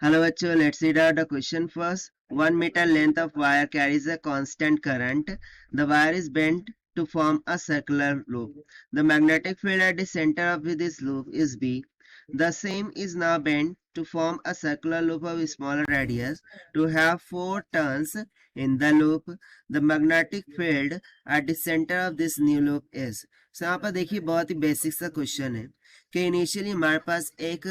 Hello bachcho, let's read out the question first. 1 meter length of wire carries a constant current. The wire is bent to form a circular loop. The magnetic field at the center of this loop is B. The same is now bent to form a circular loop of smaller radius to have 4 turns in the loop. The magnetic field at the center of this new loop is. So यहाँ पर देखिए बहुत ही basic सा question है कि initially हमारे पास एक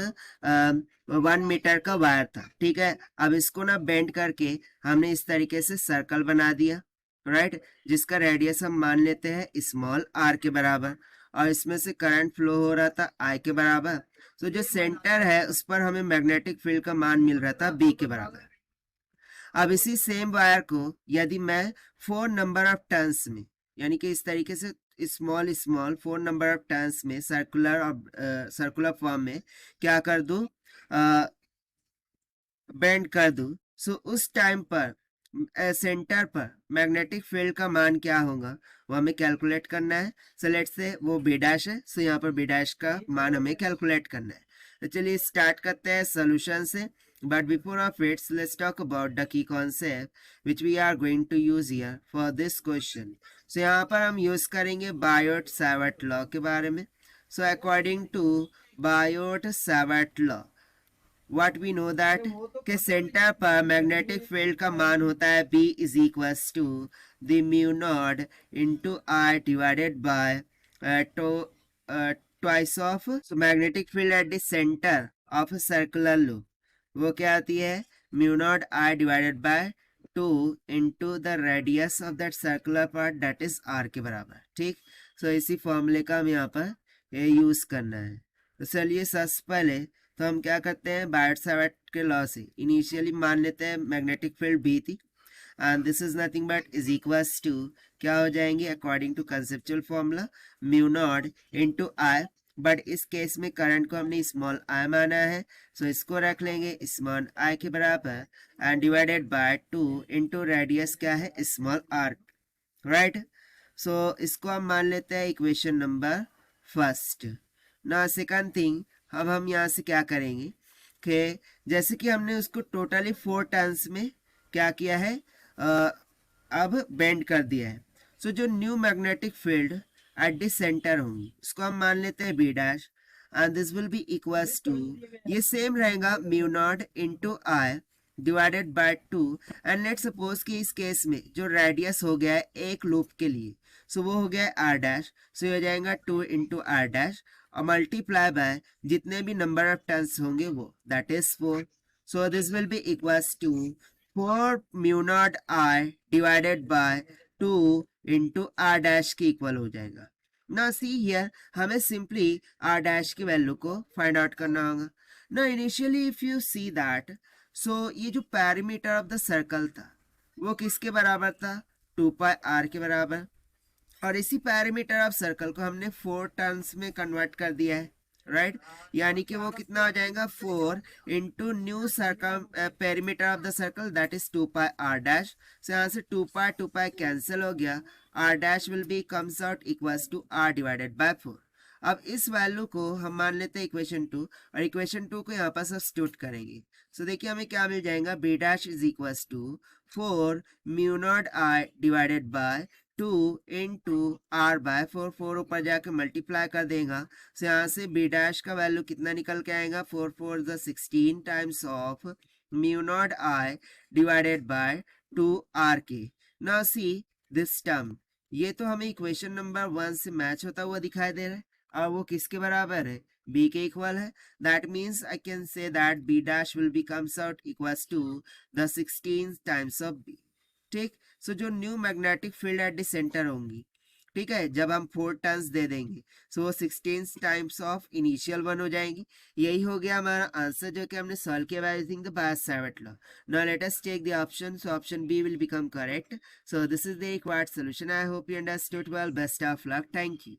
1 metre का वायर था, ठीक है। अब इसको ना बेंड करके हमने इस तरीके से सर्कल बना दिया, राइट, जिसका रेडियस हम मान लेते हैं स्मॉल आर के बराबर, और इसमें से करंट फ्लो हो रहा था आई के बराबर। तो जो सेंटर है उस पर हमें मैग्नेटिक फील्ड का मान मिल रहा था बी के बराबर। अब इसी सेम वायर को यदि मैं 4 नंबर ऑफ टर्न्स में, यानी कि इस तरीके से small small 4 number of turns में सर्कुलर फॉर्म में क्या कर दूं, बेंड कर दूं, सो उस टाइम पर सेंटर पर मैग्नेटिक फील्ड का मान क्या होगा वो हमें कैलकुलेट करना है। सो लेट्स से वो बी डैश है, सो यहाँ पर बी डैश का मान हमें कैलकुलेट करना है। तो चलिए स्टार्ट करते हैं सोल्यूशन से। But before of it, let's talk about the key concept which we are going to use here for this question. So यहाँ पर हम use करेंगे Biot-Savart law के बारे में। So according to Biot-Savart law, what we know that के centre पर magnetic field का मान होता है B is equals to the mu naught into I divided by twice of so magnetic field at the center of a circular loop, वो क्या आती है mu naught I divided by 2 into the radius of that circular part that is R के बराबर, ठीक। सो इसी फॉर्मूले का हम यहाँ पर ये यूज करना है। तो चलिए सबसे पहले तो हम क्या करते हैं, बायोट-सावर्ट के लॉ से इनिशियली मान लेते हैं मैग्नेटिक फील्ड बी थी and this is nothing but is equals to क्या हो जाएंगे according to conceptual formula mu naught into I, but इस केस में करंट को हमने स्मॉल आई माना है, सो इसको रख लेंगे स्मॉल आई के बराबर and divided by 2 into radius क्या है स्मॉल आर, राइट। सो इसको हम मान लेते हैं इक्वेशन नंबर फर्स्ट। ना सेकंड थिंग, अब हम यहाँ से क्या करेंगे कि जैसे कि हमने उसको टोटली 4 टर्न्स में क्या किया है, अब बेंड कर दिया है। सो जो new magnetic field at the centre होंगी इसको हम मान लेते हैं B dash and this will be equals to, ये सेम रहेगा mu naught into I divided by 2 and let suppose कि इस केस में जो रेडियस हो गया है एक लूप के लिए, सो वो हो गया है आर डैश, सो ये हो जाएगा 2 इंटू आर डैश और मल्टीप्लाई बाय जितने भी नंबर ऑफ टर्न्स होंगे वो that is 4। So this will be equals to 4 mu naught I divided by 2 into R dash के इक्वल हो जाएगा। ना सी हियर हमें सिंपली आर डैश की वैल्यू को फाइंड आउट करना होगा। ना initially if you see that, so ये जो पैरामीटर ऑफ द सर्कल था वो किसके बराबर था, 2 पाई आर के बराबर, और इसी पैरामीटर ऑफ सर्कल को हमने 4 टर्म्स में कन्वर्ट कर दिया है, राइट। यानी कि वो कितना हो जाएगा 4 into new circle perimeter of the circle that is 2 pi R dash. से यहाँ से 2 पाई कैंसिल हो गया, R dash will be comes out equals to R divided by 4। अब इस वैल्यू को हम मान लेते हैं इक्वेशन 2 और इक्वेशन 2 को यहाँ पर सब्स्टिट्यूट करेंगे। सो देखिए हमें क्या मिल जाएगा, B dash is equals to 4 mu naught I divided by 2 into R by 4, 4 ऊपर जाकर मल्टीप्लाई कर देगा, सो यहाँ से बी डैश का वैल्यू कितना निकल के आएगा 4 4 16 times of mu naught I divided by 2 R के। नाउ सी दिस टर्म, ये तो हमें इक्वेशन नंबर 1 से मैच होता हुआ दिखाई दे रहा है और वो किसके बराबर है, b के इक्वल है। That means I can say that b dash will be comes out equals to the 16 times of b, ठीक। सो जो new magnetic field at the centre होंगी, ठीक है, जब हम 4 टर्न्स दे देंगे सो वो 16 टाइम्स ऑफ इनिशियल 1 हो जाएंगी। यही हो गया हमारा आंसर जो कि हमने सॉल्व किया by using the Biot Savart law. Now let us take the option, so option B will become correct. So this is the required solution. I hope you understood well. Best of luck, thank you.